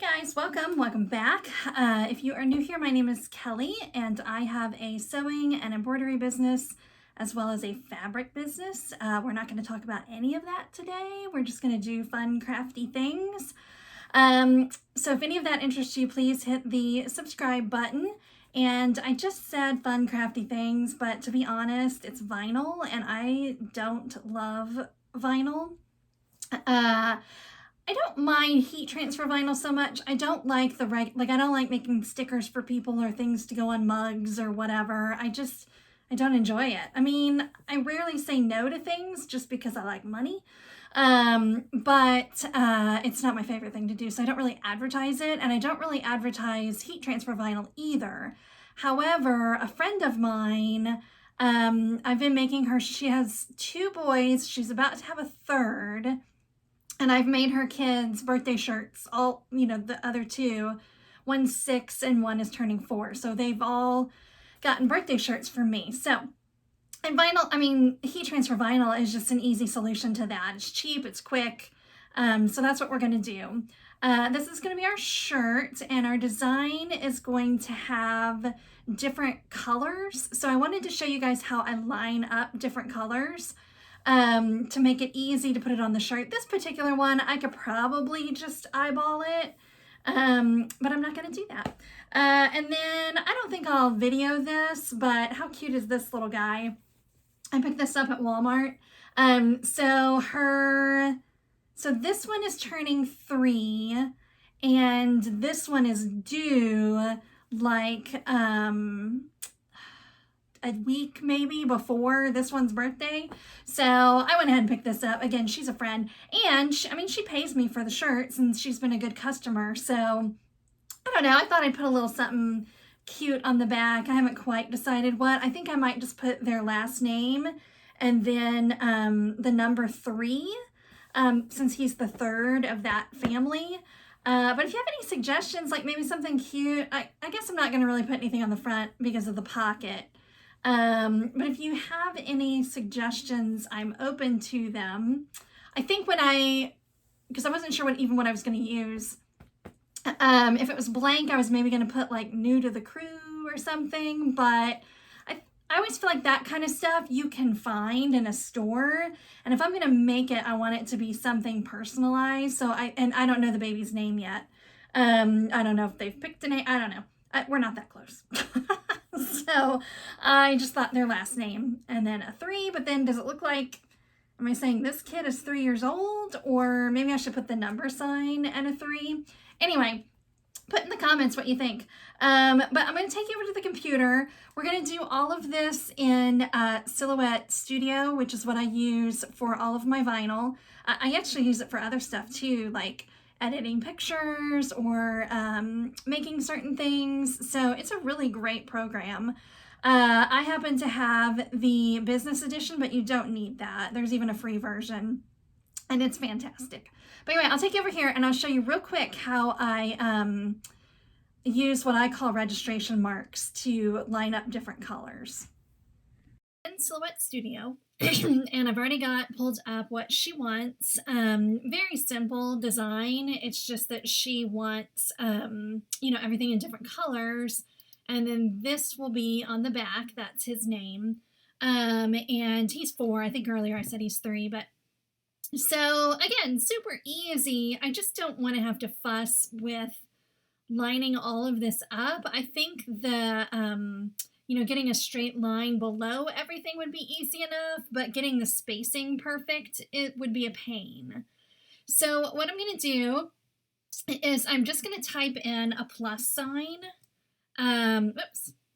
Guys, welcome back. If you are new here, my name is Kelly and I have a sewing and embroidery business as well as a fabric business. We're not going to talk about any of that today. We're just going to do fun, crafty things. So if any of that interests you, please hit the subscribe button. And I just said fun, crafty things, but to be honest, it's vinyl and I don't love vinyl. I don't mind heat transfer vinyl so much. I don't like I don't like making stickers for people or things to go on mugs or whatever. I don't enjoy it. I mean, I rarely say no to things just because I like money. But it's not my favorite thing to do. So I don't really advertise it, and I don't really advertise heat transfer vinyl either. However, a friend of mine, I've been making her, she has 2 boys. She's about to have a third. And I've made her kids birthday shirts, all, the other 2. One's 6 and one is turning 4. So they've all gotten birthday shirts from me. So, and vinyl, heat transfer vinyl is just an easy solution to that. It's cheap, it's quick. So that's what we're going to do. This is going to be our shirt, and our design is going to have different colors. So I wanted to show you guys how I line up different colors. To make it easy to put it on the shirt. This particular one, I could probably just eyeball it, but I'm not going to do that. And then I don't think I'll video this, but how cute is this little guy? I picked this up at Walmart. So this one is turning 3, and this one is due like, a week maybe before this one's birthday. So I went ahead and picked this up. Again, she's a friend, and she pays me for the shirts, and she's been a good customer. So I don't know, I thought I'd put a little something cute on the back. I haven't quite decided what. I think I might just put their last name and then the number 3, since he's the 3rd of that family. But if you have any suggestions, like maybe something cute, I guess I'm not going to really put anything on the front because of the pocket. But if you have any suggestions, I'm open to them. I think because I wasn't sure what I was going to use. If it was blank, I was maybe going to put like new to the crew or something, but I always feel like that kind of stuff you can find in a store. And if I'm going to make it, I want it to be something personalized. So I don't know the baby's name yet. I don't know if they've picked a name. I don't know. We're not that close. So I just thought their last name and then a 3, but then does it look like, am I saying this kid is 3 years old? Or maybe I should put the number sign and a 3. Anyway, put in the comments what you think. But I'm going to take you over to the computer. We're going to do all of this in Silhouette Studio, which is what I use for all of my vinyl. I actually use it for other stuff too, like editing pictures or making certain things. So it's a really great program. I happen to have the business edition, but you don't need that. There's even a free version, and it's fantastic. But anyway, I'll take you over here and I'll show you real quick how I use what I call registration marks to line up different colors. In Silhouette Studio, and I've already got pulled up what she wants. Very simple design. It's just that she wants, everything in different colors. And then this will be on the back. That's his name. And he's 4. I think earlier I said he's 3, but so again, super easy. I just don't want to have to fuss with lining all of this up. I think the, getting a straight line below everything would be easy enough, but getting the spacing perfect, it would be a pain. So what I'm going to do is I'm just going to type in a plus sign. So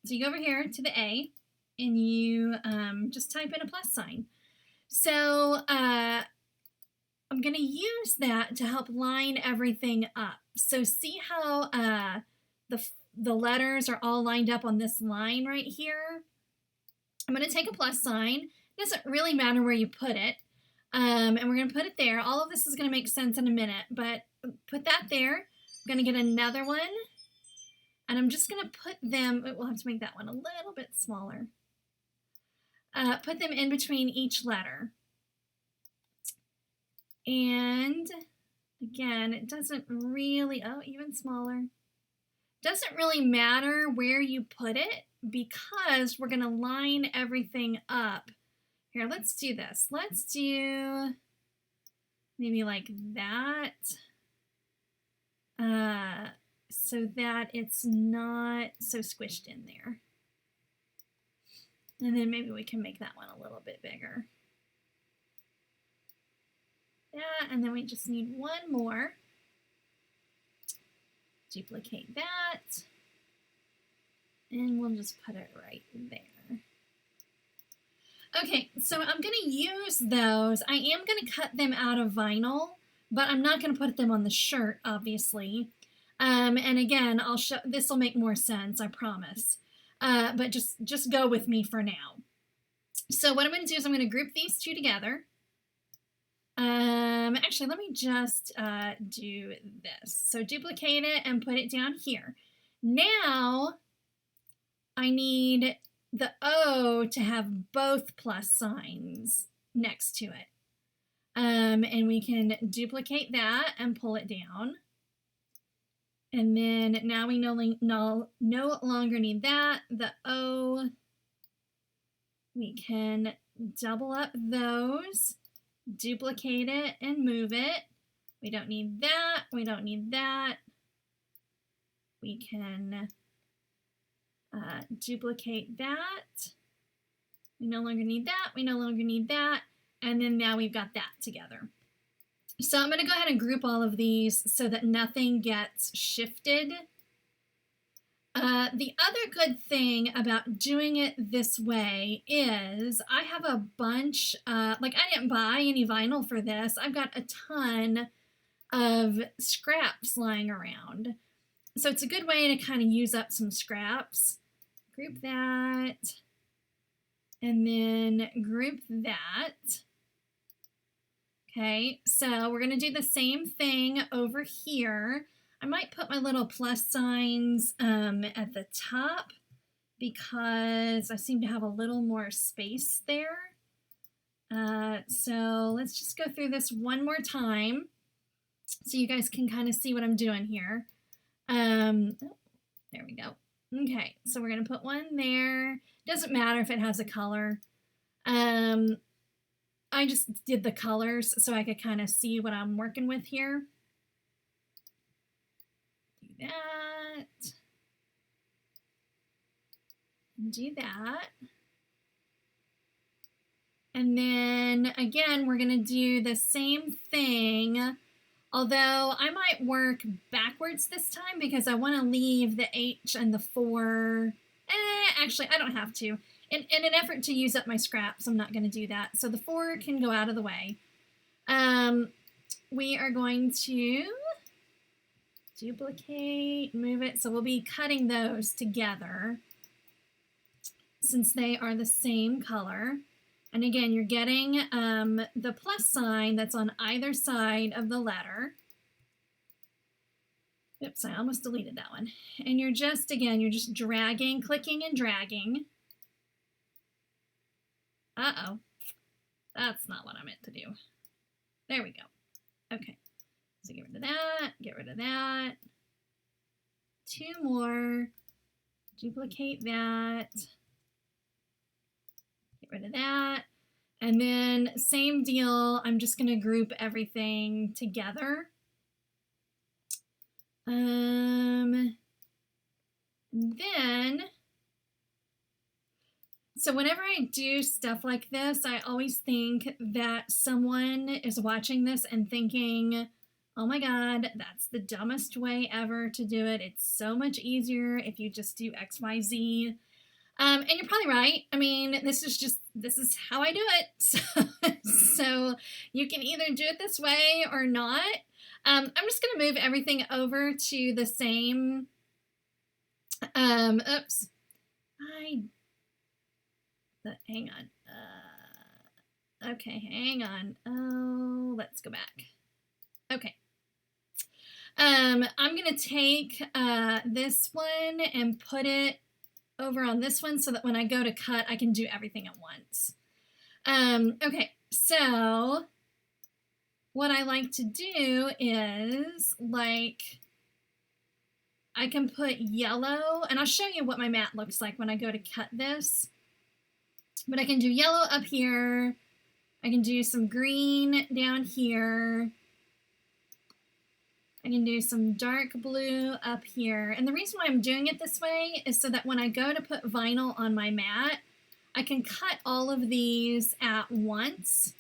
you go over here to the A, and you just type in a plus sign. So I'm going to use that to help line everything up. So see how the letters are all lined up on this line right here. I'm going to take a plus sign. It doesn't really matter where you put it. And we're going to put it there. All of this is going to make sense in a minute, but put that there. I'm going to get another one, and I'm just going to put them, we'll have to make that one a little bit smaller. Put them in between each letter. And Again, it doesn't really, oh, even smaller. Doesn't really matter where you put it because we're gonna line everything up. Here, let's do this. Let's do maybe like that. So that it's not so squished in there. And then maybe we can make that one a little bit bigger. Yeah, and then we just need one more. Duplicate that. And we'll just put it right there. Okay, so I'm going to use those. I am going to cut them out of vinyl, but I'm not going to put them on the shirt, obviously. And again, I'll show, this will make more sense, I promise. But just go with me for now. So what I'm going to do is I'm going to group these two together. Actually, let me just do this. So duplicate it and put it down here. Now, I need the O to have both plus signs next to it. And we can duplicate that and pull it down. And then now we no longer need that. The O, we can double up those, duplicate it and move it. We don't need that. We don't need that. We can duplicate that. We no longer need that. We no longer need that. And then now we've got that together. So I'm going to go ahead and group all of these so that nothing gets shifted. The other good thing about doing it this way is I have a bunch, like I didn't buy any vinyl for this. I've got a ton of scraps lying around. So it's a good way to kind of use up some scraps. Group that, and then group that. Okay, so we're going to do the same thing over here. I might put my little plus signs at the top because I seem to have a little more space there. So let's just go through this one more time so you guys can kind of see what I'm doing here. Oh, there we go. Okay, so we're going to put one there. Doesn't matter if it has a color. I just did the colors so I could kind of see what I'm working with here. Do that. And do that. And then again, we're going to do the same thing. Although I might work backwards this time because I want to leave the H and the 4. Actually, I don't have to. In an effort to use up my scraps, I'm not going to do that. So the 4 can go out of the way. We are going to duplicate, move it. So we'll be cutting those together since they are the same color. And again, you're getting the plus sign that's on either side of the letter. Oops, I almost deleted that one. And you're just, again, you're just dragging, clicking and dragging. Uh-oh. That's not what I meant to do. There we go. Okay. So get rid of that, get rid of that. 2 more. Duplicate that. Get rid of that. And then same deal, I'm just going to group everything together. And then, so whenever I do stuff like this, I always think that someone is watching this and thinking, oh my God, that's the dumbest way ever to do it. It's so much easier if you just do X, Y, Z. And you're probably right. I mean, this is how I do it. So you can either do it this way or not. I'm just going to move everything over to the same, oops, hang on. Okay, hang on. Oh, let's go back. Okay. I'm going to take this one and put it over on this one so that when I go to cut, I can do everything at once. Okay, so what I like to do is, like, I can put yellow, and I'll show you what my mat looks like when I go to cut this. But I can do yellow up here. I can do some green down here. I can do some dark blue up here. And the reason why I'm doing it this way is so that when I go to put vinyl on my mat, I can cut all of these at once.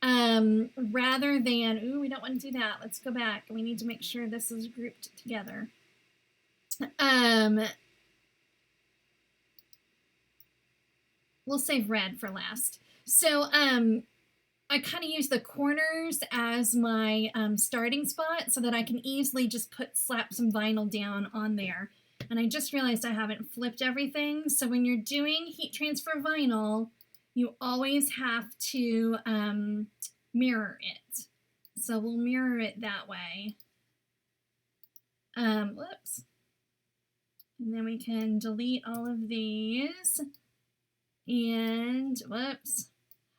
Rather than, ooh, we don't want to do that. Let's go back. We need to make sure this is grouped together. We'll save red for last. So, I kind of use the corners as my starting spot so that I can easily just slap some vinyl down on there. And I just realized I haven't flipped everything. So when you're doing heat transfer vinyl, you always have to mirror it. So we'll mirror it that way. Whoops. And then we can delete all of these. And whoops.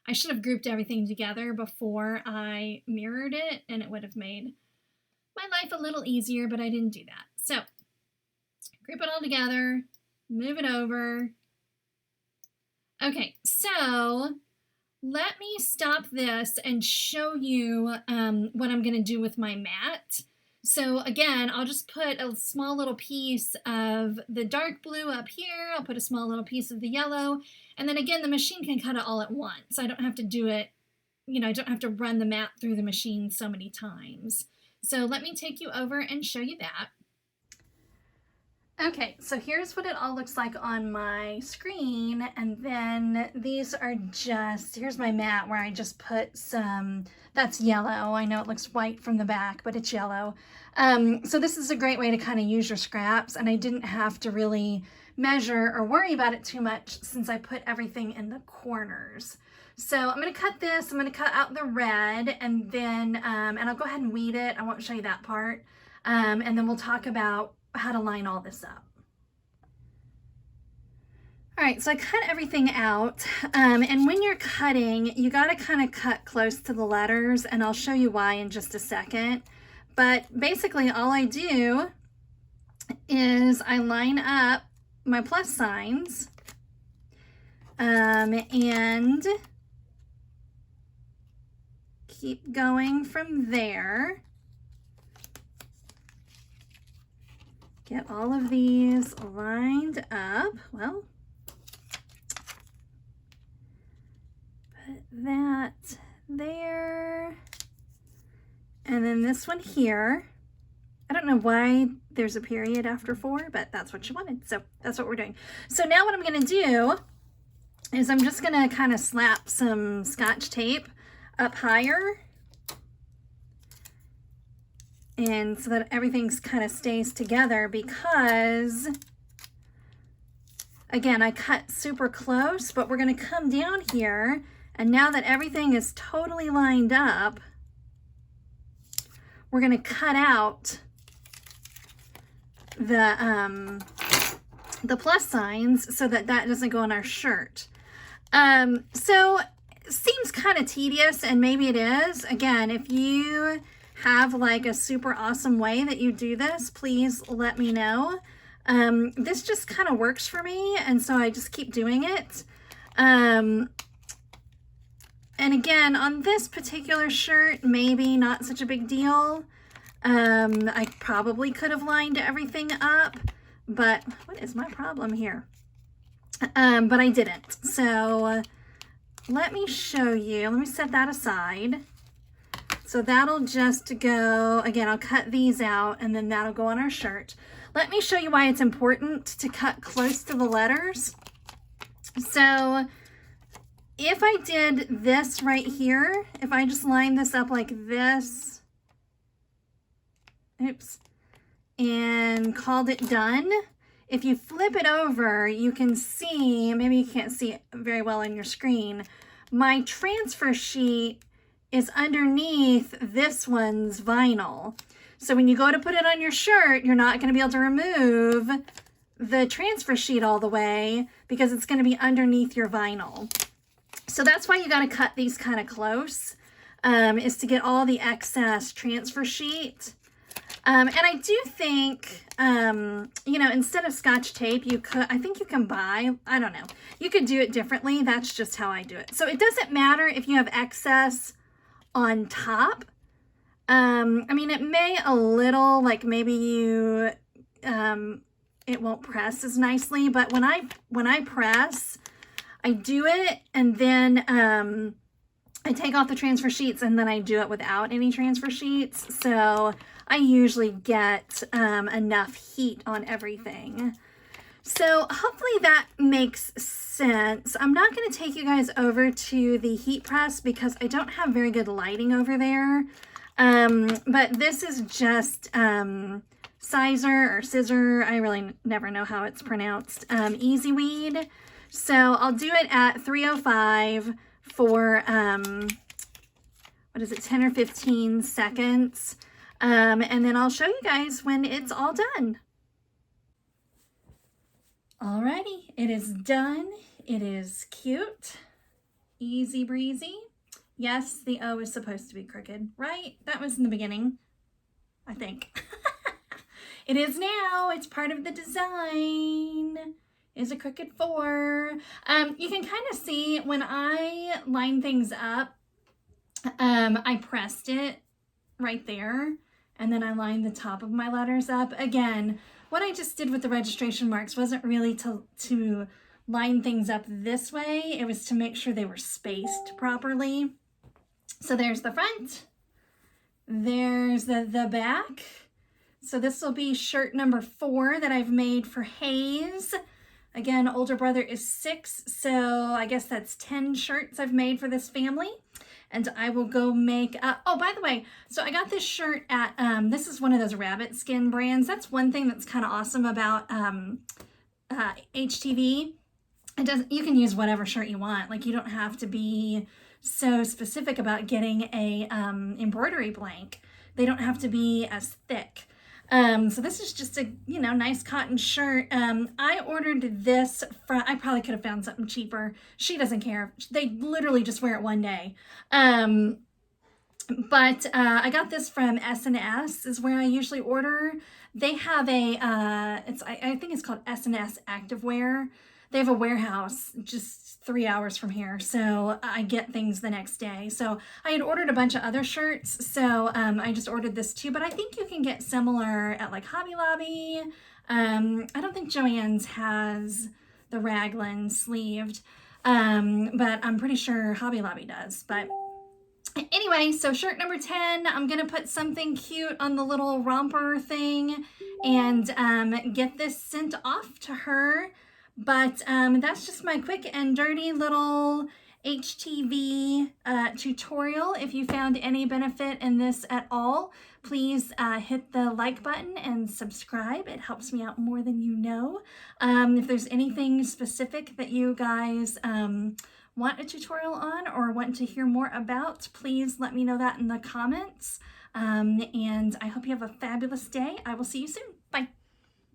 I should have grouped everything together before I mirrored it, and it would have made my life a little easier, but I didn't do that. So, group it all together, move it over. Okay, so let me stop this and show you what I'm going to do with my mat. So again, I'll just put a small little piece of the dark blue up here. I'll put a small little piece of the yellow. And then again, the machine can cut it all at once. I don't have to do it, I don't have to run the mat through the machine so many times. So let me take you over and show you that. Okay, so here's what it all looks like on my screen, and then these are here's my mat where I just put some, that's yellow. I know it looks white from the back, but it's yellow. So this is a great way to kind of use your scraps, and I didn't have to really measure or worry about it too much since I put everything in the corners. So I'm going to cut this, I'm going to cut out the red, and then, and I'll go ahead and weed it. I won't show you that part. And then we'll talk about how to line all this up. All right, so I cut everything out, and when you're cutting, you got to kind of cut close to the letters, and I'll show you why in just a second. But basically all I do is I line up my plus signs, and keep going from there. Get all of these lined up. Well, put that there. And then this one here. I don't know why there's a period after 4, but that's what you wanted. So that's what we're doing. So now what I'm going to do is I'm just going to kind of slap some Scotch tape up higher. And so that everything's kind of stays together, because again, I cut super close, but we're going to come down here, and now that everything is totally lined up, we're going to cut out the plus signs so that that doesn't go on our shirt. So it seems kind of tedious, and maybe it is. Again, if you have like a super awesome way that you do this, please let me know. This just kind of works for me, and so I just keep doing it. And again, on this particular shirt, maybe not such a big deal. I probably could have lined everything up, but what is my problem here? But I didn't. So let me show you. Let me set that aside. So that'll just go, again, I'll cut these out, and then that'll go on our shirt. Let me show you why it's important to cut close to the letters. So if I did this right here, if I just line this up like this, oops, and called it done, if you flip it over, you can see, maybe you can't see it very well on your screen, my transfer sheet is underneath this one's vinyl. So when you go to put it on your shirt, you're not going to be able to remove the transfer sheet all the way because it's going to be underneath your vinyl. So that's why you got to cut these kind of close. is to get all the excess transfer sheet. And I do think, you know, instead of Scotch tape, I think you can buy, I don't know, you could do it differently. That's just how I do it. So it doesn't matter if you have excess on top. I mean, it may a little, like maybe you, it won't press as nicely, but when I press, I do it and then, I take off the transfer sheets and then I do it without any transfer sheets. So I usually get enough heat on everything. So hopefully that makes sense. I'm not going to take you guys over to the heat press because I don't have very good lighting over there. But this is just Sizer or Scissor. I really never know how it's pronounced. Easy Weed. So I'll do it at 305 for, what is it, 10 or 15 seconds. And then I'll show you guys when it's all done. Alrighty, it is done. It is cute, easy breezy. Yes, the O is supposed to be crooked, right? That was in the beginning, I think. It is now. It's part of the design. Is a crooked 4. You can kind of see when I line things up, I pressed it right there, and then I lined the top of my letters up. Again, what I just did with the registration marks wasn't really to line things up this way. It was to make sure they were spaced properly. So there's the front. There's the back. So this will be shirt number 4 that I've made for Hayes. Again, older brother is 6, so I guess that's 10 shirts I've made for this family. And I will go make, oh, by the way, so I got this shirt at, this is one of those rabbit skin brands. That's one thing that's kind of awesome about HTV. You can use whatever shirt you want. Like, you don't have to be so specific about getting a embroidery blank. They don't have to be as thick. So this is just a, you know, nice cotton shirt. I ordered this from, I probably could have found something cheaper. She doesn't care. They literally just wear it one day. But I got this from S&S is where I usually order. They have a, I think it's called S&S Activewear. They have a warehouse just 3 hours from here, so I get things the next day. So I had ordered a bunch of other shirts, so I just ordered this too, but I think you can get similar at like Hobby Lobby. I don't think Joann's has the raglan sleeved, but I'm pretty sure Hobby Lobby does. But anyway, so shirt number 10, I'm going to put something cute on the little romper thing and get this sent off to her. But that's just my quick and dirty little HTV tutorial. If you found any benefit in this at all, please hit the like button and subscribe. It helps me out more than you know. If there's anything specific that you guys want a tutorial on or want to hear more about, please let me know that in the comments. And I hope you have a fabulous day. I will see you soon.